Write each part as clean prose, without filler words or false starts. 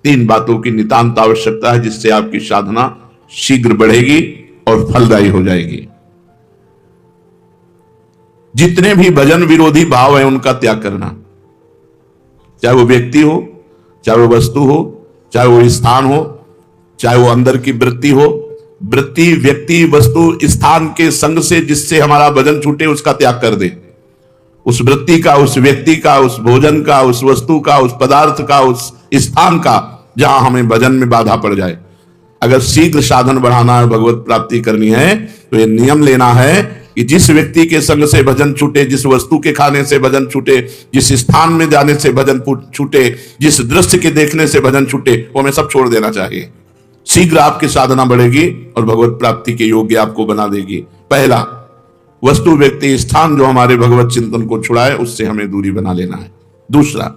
तीन बातों की नितांत आवश्यकता है जिससे आपकी साधना शीघ्र बढ़ेगी और फलदायी हो जाएगी। जितने भी भजन विरोधी भाव है उनका त्याग करना, चाहे वो व्यक्ति हो, चाहे वो वस्तु हो, चाहे वो स्थान हो, चाहे वो अंदर की वृत्ति हो। वृत्ति, व्यक्ति, वस्तु, स्थान के संग से जिससे हमारा भजन छूटे उसका त्याग कर दे। उस वृत्ति का, उस व्यक्ति का, उस भोजन का, उस वस्तु का, उस पदार्थ का, उस स्थान का जहां हमें भजन में बाधा पड़ जाए। अगर शीघ्र साधन बढ़ाना है, भगवत प्राप्ति करनी है, तो ये नियम लेना है कि जिस व्यक्ति के संग से भजन छूटे, जिस वस्तु के खाने से भजन छूटे, जिस स्थान में जाने से भजन छूटे, जिस दृश्य के देखने से भजन छूटे, वो हमें सब छोड़ देना चाहिए। शीघ्र आपकी साधना बढ़ेगी और भगवत प्राप्ति के योग्य आपको बना देगी। पहला, वस्तु, व्यक्ति, स्थान जो हमारे भगवत चिंतन को छुड़ाए उससे हमें दूरी बना लेना है। दूसरा,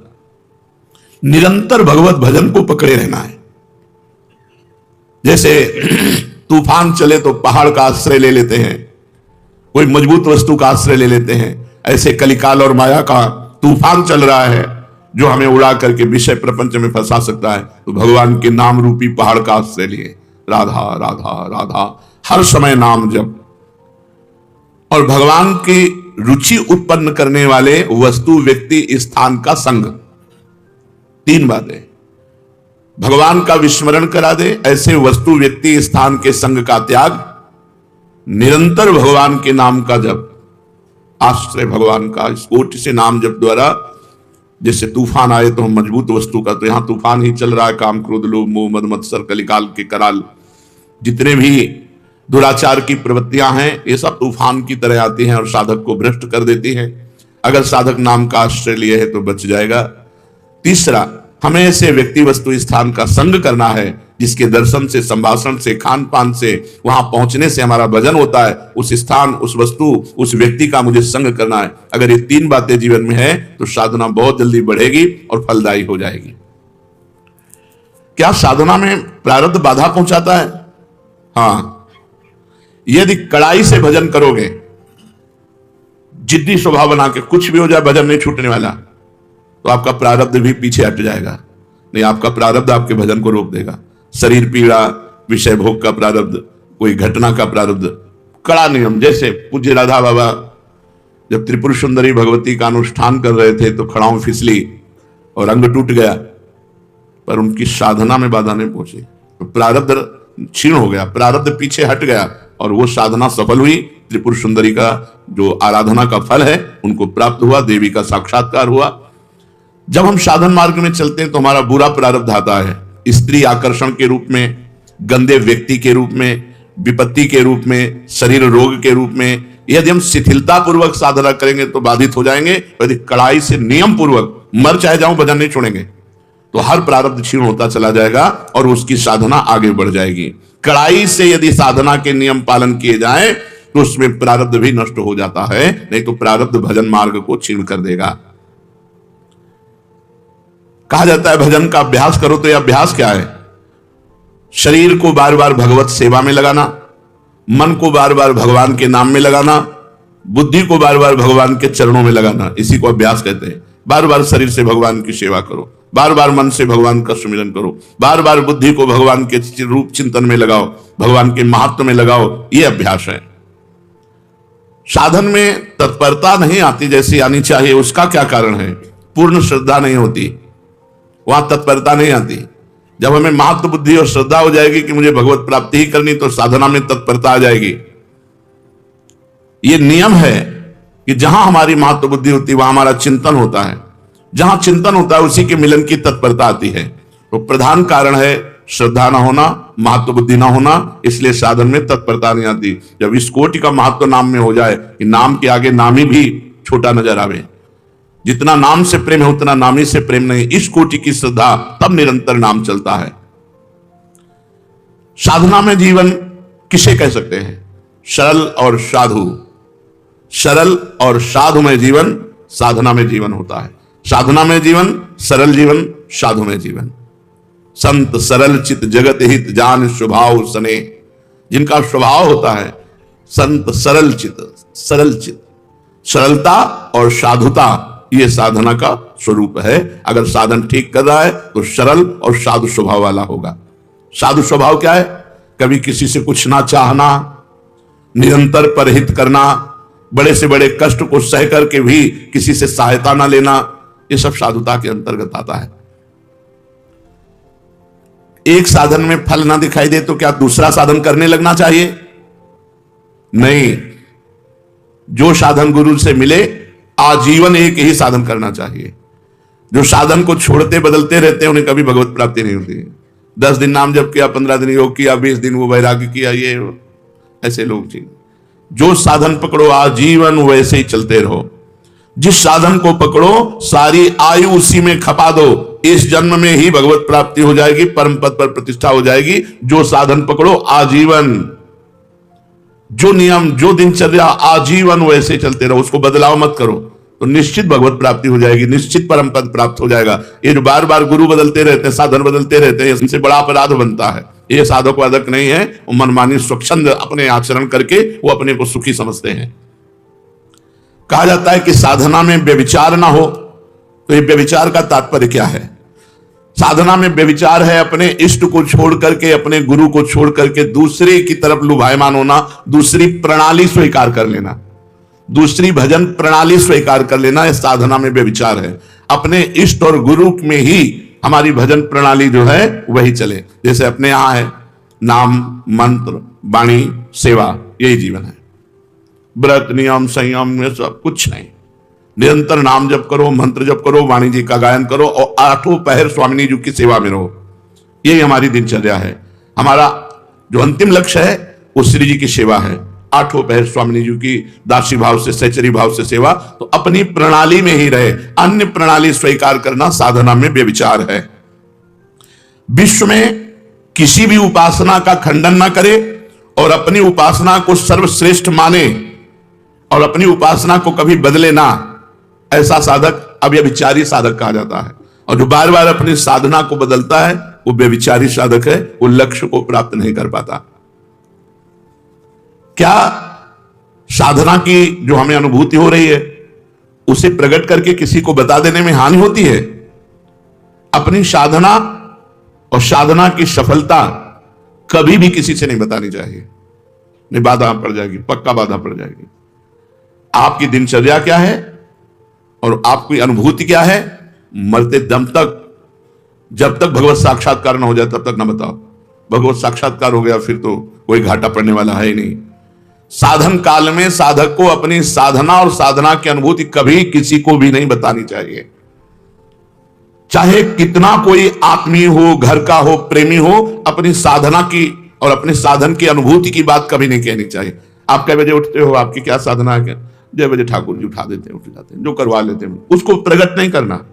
निरंतर भगवत भजन को पकड़े रहना है। जैसे तूफान चले तो पहाड़ का आश्रय ले लेते हैं, कोई मजबूत वस्तु का आश्रय ले लेते हैं, ऐसे कलिकाल और माया का तूफान चल रहा है जो हमें उड़ा करके विषय प्रपंच में फंसा सकता है। तो भगवान के नाम रूपी पहाड़ का आश्रय लिए, राधा राधा राधा, हर समय नाम जप। और भगवान की रुचि उत्पन्न करने वाले वस्तु, व्यक्ति, स्थान का संग। तीन बातें, भगवान का विस्मरण करा दे, ऐसे वस्तु, व्यक्ति, स्थान के संग का त्याग, निरंतर भगवान के नाम का जप, आश्रय भगवान का। इस कोटि से नाम जप द्वारा जैसे तूफान आए तो हम मजबूत वस्तु का, तो यहां तूफान ही चल रहा है, काम, क्रोध, लोभ, मोह, मद, मत्सर, कलिकाल के कराल, जितने भी दुराचार की प्रवृत्तियां हैं, ये सब तूफान की तरह आती हैं और साधक को भ्रष्ट कर देती हैं। अगर साधक नाम का आश्रय लिए है तो बच जाएगा। तीसरा, हमें ऐसे व्यक्ति, वस्तु, स्थान का संग करना है जिसके दर्शन से, संभाषण से, खान पान से, वहां पहुंचने से हमारा भजन होता है। उस स्थान, उस वस्तु, उस व्यक्ति का मुझे संग करना है। अगर ये तीन बातें जीवन में है तो साधना बहुत जल्दी बढ़ेगी और फलदायी हो जाएगी। क्या साधना में प्रारब्ध बाधा पहुंचाता है? हाँ, यदि कड़ाई से भजन करोगे, जिद्दी स्वभाव बना के, कुछ भी हो जाए भजन नहीं छूटने वाला, तो आपका प्रारब्ध भी पीछे हट जाएगा। नहीं, आपका प्रारब्ध आपके भजन को रोक देगा। शरीर पीड़ा, विषय भोग का प्रारब्ध, कोई घटना का प्रारब्ध, कड़ा नियम। जैसे पूज्य राधा बाबा जब त्रिपुर सुंदरी भगवती का अनुष्ठान कर रहे थे तो खड़ाऊं फिसली और अंग टूट गया, पर उनकी साधना में बाधा नहीं पहुंची, तो प्रारब्ध क्षीण हो गया, प्रारब्ध पीछे हट गया और वो साधना सफल हुई। त्रिपुर सुंदरी का जो आराधना का फल है उनको प्राप्त हुआ, देवी का साक्षात्कार हुआ। जब हम साधन मार्ग में चलते हैं तो हमारा बुरा प्रारब्ध आता है, स्त्री आकर्षण के रूप में, गंदे व्यक्ति के रूप में, विपत्ति के रूप में, शरीर रोग के रूप में। यदि हम शिथिलता पूर्वक साधना करेंगे तो बाधित हो जाएंगे। यदि कड़ाई से, नियम पूर्वक, मर चाहे जाऊं भजन नहीं छोड़ेंगे, तो हर प्रारब्ध क्षीण होता चला जाएगा और उसकी साधना आगे बढ़ जाएगी। कड़ाई से यदि साधना के नियम पालन किए जाएं तो उसमें प्रारब्ध भी नष्ट हो जाता है, नहीं तो प्रारब्ध भजन मार्ग को क्षीण कर देगा। कहा जाता है भजन का अभ्यास करो, तो यह अभ्यास क्या है? शरीर को बार बार भगवत सेवा में लगाना, मन को बार बार भगवान के नाम में लगाना, बुद्धि को बार बार भगवान के चरणों में लगाना, इसी को अभ्यास कहते हैं। बार बार शरीर से भगवान की सेवा करो, बार बार मन से भगवान का सुमिरन करो, बार बार बुद्धि को भगवान के रूप चिंतन में लगाओ, भगवान के महत्व में लगाओ, यह अभ्यास है। साधन में तत्परता नहीं आती जैसी आनी चाहिए, उसका क्या कारण है? पूर्ण श्रद्धा नहीं होती, वहां तत्परता नहीं आती। जब हमें महत्व, बुद्धि और श्रद्धा हो जाएगी कि मुझे भगवत प्राप्ति ही करनी, तो साधना में तत्परता आ जाएगी। यह नियम है कि जहां हमारी महत्व बुद्धि होती है वहां हमारा चिंतन होता है, जहां चिंतन होता है उसी के मिलन की तत्परता आती है। तो प्रधान कारण है श्रद्धा ना होना, महत्व बुद्धि ना होना, इसलिए साधन में तत्परता नहीं आती। जब इस कोटि का महत्व नाम में हो जाए कि नाम के आगे नामी भी छोटा नजर आवे, जितना नाम से प्रेम है उतना नामी से प्रेम नहीं, इस कोटि की श्रद्धा, तब निरंतर नाम चलता है। साधना में जीवन किसे कह सकते हैं? सरल और साधु। सरल और साधुमय जीवन साधना में जीवन होता है। साधना में जीवन, सरल जीवन, साधु में जीवन। संत सरल चित जगत हित जान स्वभाव सने, जिनका स्वभाव होता है संत सरल चित, सरल चित, सरलता और साधुता, यह साधना का स्वरूप है। अगर साधन ठीक कर रहा है तो सरल और साधु स्वभाव वाला होगा। साधु स्वभाव क्या है? कभी किसी से कुछ ना चाहना, निरंतर परहित करना, बड़े से बड़े कष्ट को सह करके भी किसी से सहायता ना लेना, ये सब साधुता के अंतर्गत आता है। एक साधन में फल ना दिखाई दे तो क्या दूसरा साधन करने लगना चाहिए? नहीं, जो साधन गुरु से मिले आजीवन एक ही साधन करना चाहिए। जो साधन को छोड़ते बदलते रहते हैं उन्हें कभी भगवत प्राप्ति नहीं होती है। 10 दिन नाम जप किया, 15 दिन योग किया, 20 दिन वो वैराग्य किया, ये ऐसे लोग जी। जो साधन पकड़ो आजीवन वैसे ही चलते रहो। जिस साधन को पकड़ो सारी आयु उसी में खपा दो, इस जन्म में ही भगवत प्राप्ति हो जाएगी, परम पद पर प्रतिष्ठा हो जाएगी। जो साधन पकड़ो आजीवन, जो नियम जो दिनचर्या आजीवन वैसे चलते रहो, उसको बदलाव मत करो, तो निश्चित भगवत प्राप्ति हो जाएगी, निश्चित परम पद प्राप्त हो जाएगा। ये जो बार बार गुरु बदलते रहते हैं, साधन बदलते रहते हैं, इनसे बड़ा अपराध बनता है। ये साधक वादक नहीं है, वो मनमानी स्वच्छंद अपने आचरण करके वो अपने को सुखी समझते हैं। कहा जाता है कि साधना में व्यभिचार ना हो, तो ये व्यभिचार का तात्पर्य क्या है? साधना में व्यभिचार है अपने इष्ट को छोड़ करके, अपने गुरु को छोड़ करके दूसरे की तरफ लुभायमान होना, दूसरी प्रणाली स्वीकार कर लेना, दूसरी भजन प्रणाली स्वीकार कर लेना। यह साधना में व्यभिचार है। अपने इष्ट और गुरु में ही हमारी भजन प्रणाली जो है वही चले। जैसे अपने यहां है नाम मंत्र वाणी सेवा, यही जीवन है। व्रत नियम संयम ये सब कुछ नहीं। निरंतर नाम जप करो, मंत्र जप करो, वाणी जी का गायन करो और 8 पहर स्वामिनी जी की सेवा में रहो। यही हमारी दिनचर्या है। हमारा जो अंतिम लक्ष्य है वो श्री जी की सेवा है। 8 पहर स्वामिनी जी की दासी भाव से, सहचरी भाव से सेवा। तो अपनी प्रणाली में ही रहे, अन्य प्रणाली स्वीकार करना साधना में व्यभिचार है। विश्व में किसी भी उपासना का खंडन ना करे और अपनी उपासना को सर्वश्रेष्ठ माने और अपनी उपासना को कभी बदले ना, ऐसा साधक अब व्यभिचारी साधक कहा जाता है। और जो बार बार अपनी साधना को बदलता है वो व्यभिचारी साधक है, वो लक्ष्य को प्राप्त नहीं कर पाता। क्या साधना की जो हमें अनुभूति हो रही है उसे प्रकट करके किसी को बता देने में हानि होती है? अपनी साधना और साधना की सफलता कभी भी किसी से नहीं बतानी चाहिए, नहीं बाधा पड़ जाएगी, पक्का बाधा पड़ जाएगी। आपकी दिनचर्या क्या है और आपकी अनुभूति क्या है, मरते दम तक, जब तक भगवत साक्षात्कार न हो जाए तब तक न बताओ। भगवत साक्षात्कार हो गया फिर तो कोई घाटा पड़ने वाला है ही नहीं। साधन काल में साधक को अपनी साधना और साधना की अनुभूति कभी किसी को भी नहीं बतानी चाहिए। चाहे कितना कोई आत्मीय हो, घर का हो, प्रेमी हो, अपनी साधना की और अपने साधन की अनुभूति की बात कभी नहीं कहनी चाहिए। आप कै बजे उठते हो, आपकी क्या साधना है, क्या 6 बजे ठाकुर जी उठा देते हैं, उठ जाते हैं, जो करवा लेते हैं, उसको प्रकट नहीं करना।